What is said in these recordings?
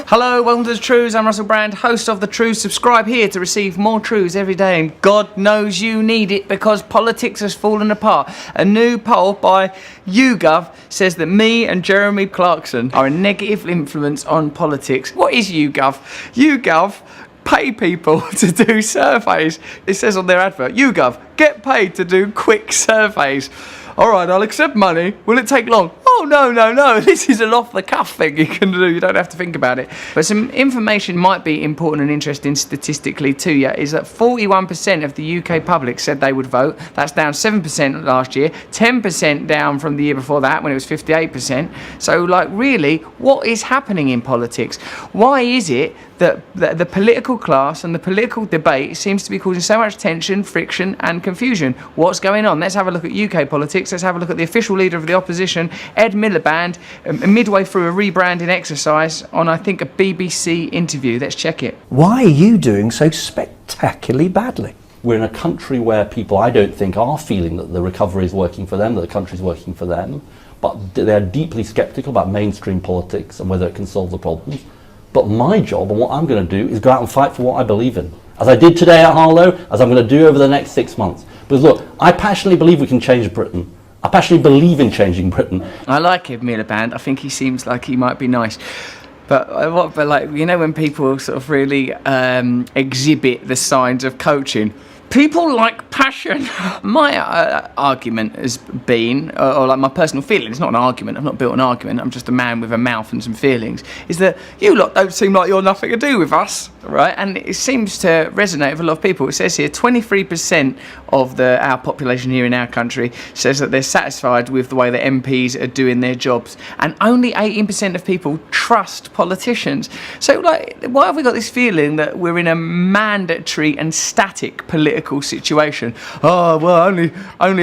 Hello, welcome to the Trews. I'm Russell Brand, host of the Trews. Subscribe here to receive more Trews every day, and God knows you need it because politics has fallen apart. A new poll by YouGov says that me and Jeremy Clarkson are a negative influence on politics. What is YouGov? YouGov pay people to do surveys. It says on their advert, YouGov, get paid to do quick surveys. All right, I'll accept money. Will it take long? Oh, no. This is an off-the-cuff thing you can do. You don't have to think about it. But some information might be important and interesting statistically to you is that 41% of the UK public said they would vote. That's down 7% last year, 10% down from the year before that when it was 58%. So, really, what is happening in politics? Why is it that the political class and the political debate seems to be causing so much tension, friction and confusion? What's going on? Let's have a look at UK politics. Let's have a look at the official leader of the opposition, Ed Miliband, midway through a rebranding exercise on, I think, a BBC interview. Let's check it. Why are you doing so spectacularly badly? We're in a country where people, I don't think, are feeling that the recovery is working for them, that the country's working for them, but they're deeply sceptical about mainstream politics and whether it can solve the problems. But my job and what I'm going to do is go out and fight for what I believe in, as I did today at Harlow, as I'm going to do over the next 6 months. Because look, I passionately believe we can change Britain. I passionately believe in changing Britain. I like Ed Miliband. I think he seems like he might be nice. But when people sort of really exhibit the signs of coaching, people like passion. My argument has been, or my personal feeling, it's not an argument, I've not built an argument, I'm just a man with a mouth and some feelings, is that you lot don't seem like you're nothing to do with us, right? And it seems to resonate with a lot of people. It says here 23% of our population here in our country says that they're satisfied with the way the MPs are doing their jobs, and only 18% of people trust politicians. So why have we got this feeling that we're in a mandatory and static political situation? Oh, well, only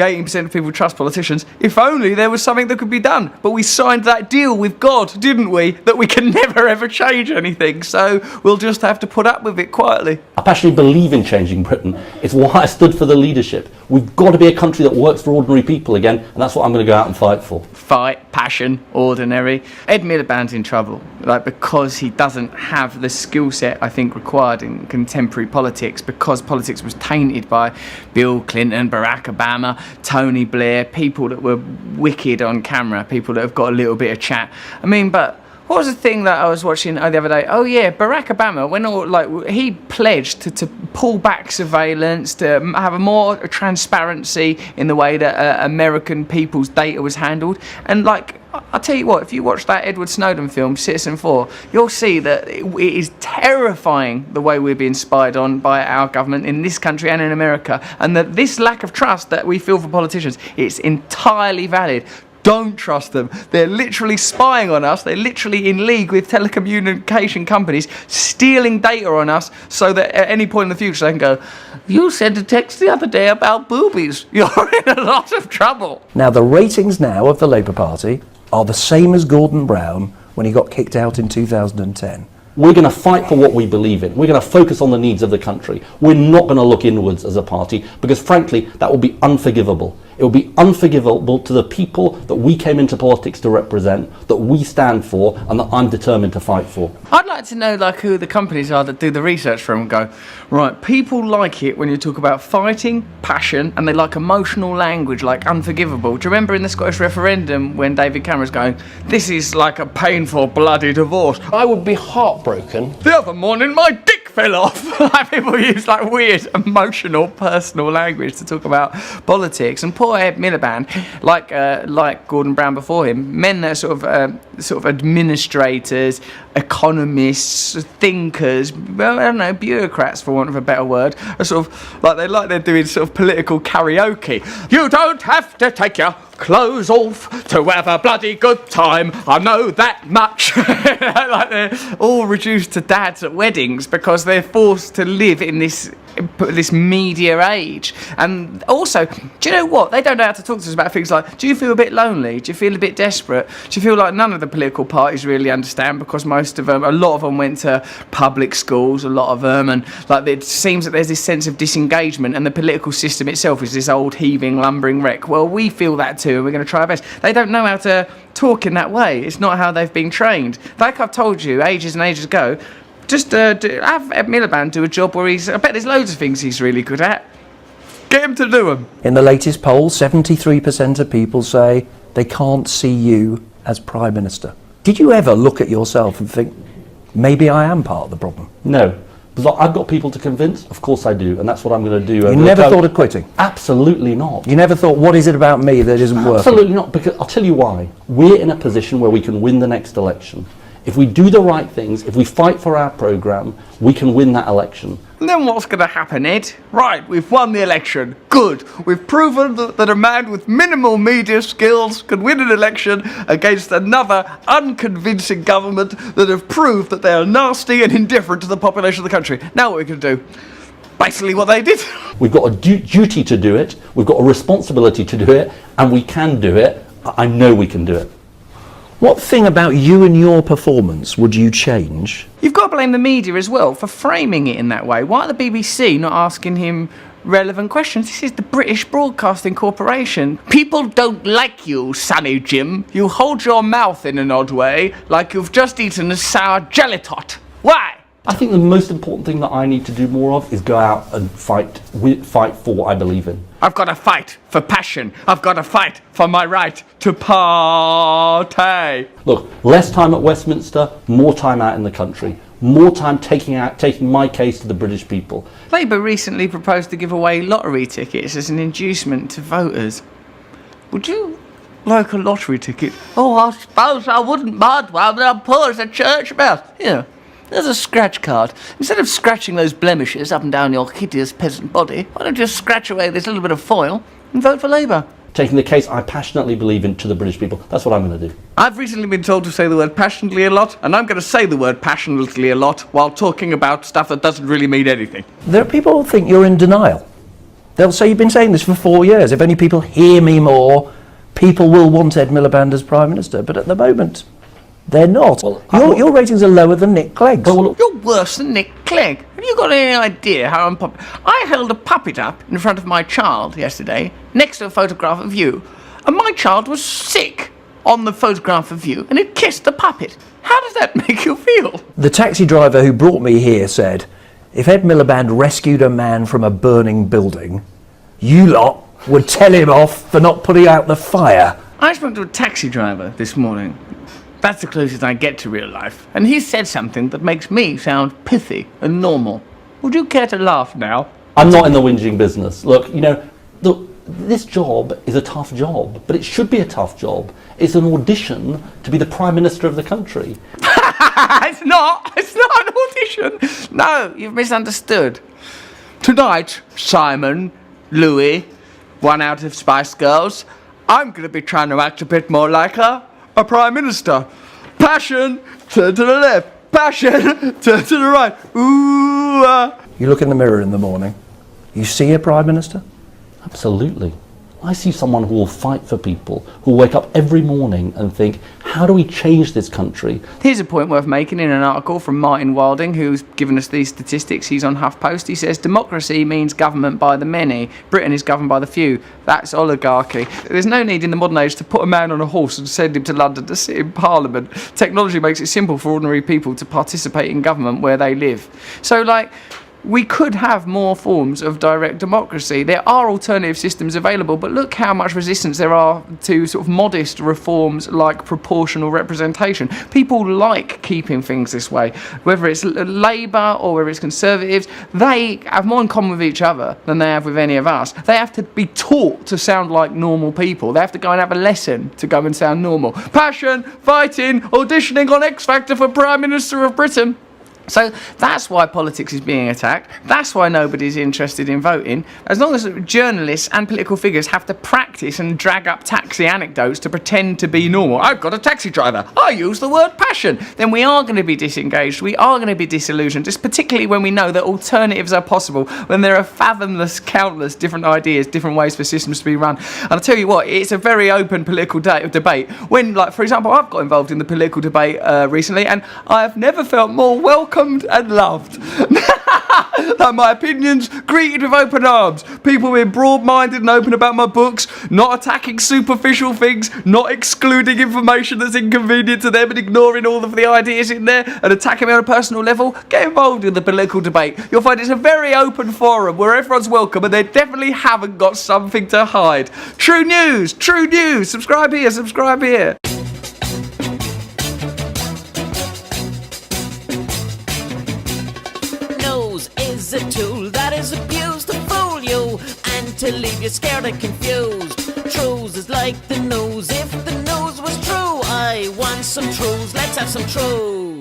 18% of people trust politicians. If only there was something that could be done. But we signed that deal with God, didn't we? That we can never ever change anything. So we'll just have to put up with it quietly. I passionately believe in changing Britain. It's why I stood for the leadership. We've got to be a country that works for ordinary people again, and that's what I'm going to go out and fight for. Fight, passion, ordinary. Ed Miliband's in trouble, because he doesn't have the skill set, I think, required in contemporary politics, because politics was tainted by Bill Clinton, Barack Obama, Tony Blair, people that were wicked on camera, people that have got a little bit of chat. But what was the thing that I was watching the other day? Oh yeah, Barack Obama, he pledged to pull back surveillance, to have a more transparency in the way that American people's data was handled. And I'll tell you what, if you watch that Edward Snowden film, Citizen 4, you'll see that it is terrifying the way we're being spied on by our government in this country and in America, and that this lack of trust that we feel for politicians, it's entirely valid. Don't trust them. They're literally spying on us. They're literally in league with telecommunication companies, stealing data on us so that at any point in the future they can go, you sent a text the other day about boobies. You're in a lot of trouble. Now, the ratings now of the Labour Party are the same as Gordon Brown when he got kicked out in 2010. We're going to fight for what we believe in. We're going to focus on the needs of the country. We're not going to look inwards as a party, because frankly, that will be unforgivable. It will be unforgivable to the people that we came into politics to represent, that we stand for, and that I'm determined to fight for. I'd like to know who the companies are that do the research for them and go, right, people like it when you talk about fighting, passion, and they like emotional language, like unforgivable. Do you remember in the Scottish referendum when David Cameron's going, this is like a painful, bloody divorce? I would be heartbroken. The other morning, my dick fell off. People use weird, emotional, personal language to talk about politics. And poor Ed Miliband, like Gordon Brown before him, men that are sort of administrators, economists, thinkers, well, I don't know, bureaucrats for want of a better word, are they're doing sort of political karaoke. You don't have to take your clothes off to have a bloody good time, I know that much. They're all reduced to dads at weddings because they're forced to live in this this media age. And also, do you know what? They don't know how to talk to us about things like, do you feel a bit lonely? Do you feel a bit desperate? Do you feel like none of the political parties really understand, because most of them, a lot of them went to public schools, a lot of them, and like it seems that there's this sense of disengagement, and the political system itself is this old heaving, lumbering wreck. Well, we feel that too, and we're going to try our best. They don't know how to talk in that way. It's not how they've been trained. Like I've told you ages and ages ago, just have Ed Miliband do a job where I bet there's loads of things he's really good at. Get him to do them. In the latest poll, 73% of people say they can't see you as Prime Minister. Did you ever look at yourself and think, maybe I am part of the problem? No. Because I've got people to convince, of course I do, and that's what I'm going to do. You never thought of quitting? Absolutely not. You never thought, what is it about me that isn't working? Absolutely not, because I'll tell you why. We're in a position where we can win the next election. If we do the right things, if we fight for our programme, we can win that election. And then what's going to happen, Ed? Right, we've won the election. Good. We've proven that a man with minimal media skills can win an election against another unconvincing government that have proved that they are nasty and indifferent to the population of the country. Now what are we going to do? Basically what they did. We've got a duty to do it, we've got a responsibility to do it, and we can do it. I know we can do it. What thing about you and your performance would you change? You've got to blame the media as well for framing it in that way. Why are the BBC not asking him relevant questions? This is the British Broadcasting Corporation. People don't like you, Sonny Jim. You hold your mouth in an odd way, like you've just eaten a sour jelly tot. Why? I think the most important thing that I need to do more of is go out and fight for what I believe in. I've got to fight for passion. I've got to fight for my right to party. Look, less time at Westminster, more time out in the country. More time taking my case to the British people. Labour recently proposed to give away lottery tickets as an inducement to voters. Would you like a lottery ticket? Oh, I suppose I wouldn't mind one, but I'm poor as a church mouse. Here, there's a scratch card. Instead of scratching those blemishes up and down your hideous peasant body, why don't you scratch away this little bit of foil and vote for Labour? Taking the case I passionately believe in to the British people. That's what I'm going to do. I've recently been told to say the word passionately a lot, and I'm going to say the word passionately a lot while talking about stuff that doesn't really mean anything. There are people who think you're in denial. They'll say you've been saying this for 4 years. If only people hear me more, people will want Ed Miliband as Prime Minister. But at the moment, they're not. Well, your ratings are lower than Nick Clegg's. Well, you're worse than Nick Clegg. Have you got any idea how unpopular? I held a puppet up in front of my child yesterday, next to a photograph of you, and my child was sick on the photograph of you, and it kissed the puppet. How does that make you feel? The taxi driver who brought me here said, if Ed Miliband rescued a man from a burning building, you lot would tell him off for not putting out the fire. I spoke to a taxi driver this morning. That's the closest I get to real life. And he said something that makes me sound pithy and normal. Would you care to laugh now? I'm not in the whinging business. Look, this job is a tough job, but it should be a tough job. It's an audition to be the Prime Minister of the country. It's not an audition. No, you've misunderstood. Tonight, Simon, Louis, one out of Spice Girls, I'm going to be trying to act a bit more like a Prime Minister. Passion, turn to the left. Passion, turn to the right. Ooh. You look in the mirror in the morning, you see a Prime Minister? Absolutely. I see someone who will fight for people, who will wake up every morning and think, how do we change this country? Here's a point worth making in an article from Martin Wilding, who's given us these statistics. He's on HuffPost. He says, democracy means government by the many. Britain is governed by the few. That's oligarchy. There's no need in the modern age to put a man on a horse and send him to London to sit in Parliament. Technology makes it simple for ordinary people to participate in government where they live. So, we could have more forms of direct democracy. There are alternative systems available, but look how much resistance there are to sort of modest reforms like proportional representation. People like keeping things this way. Whether it's Labour or whether it's Conservatives, they have more in common with each other than they have with any of us. They have to be taught to sound like normal people. They have to go and have a lesson to go and sound normal. Passion, fighting, auditioning on X Factor for Prime Minister of Britain. So that's why politics is being attacked. That's why nobody's interested in voting. As long as journalists and political figures have to practice and drag up taxi anecdotes to pretend to be normal. I've got a taxi driver. I use the word passion. Then we are going to be disengaged. We are going to be disillusioned, just particularly when we know that alternatives are possible, when there are fathomless, countless different ideas, different ways for systems to be run. And I'll tell you what, it's a very open political debate. When, like, for example, I've got involved in the political debate recently, and I have never felt more welcomed and loved. Like, my opinions greeted with open arms. People being broad-minded and open about my books, not attacking superficial things, not excluding information that's inconvenient to them and ignoring all of the ideas in there and attacking me on a personal level. Get involved in the political debate. You'll find it's a very open forum where everyone's welcome and they definitely haven't got something to hide. True news, true news. Subscribe here, subscribe here. Is a tool that is abused to fool you and to leave you scared and confused. Trews is like the news. If the news was true, I want some Trews. Let's have some Trews.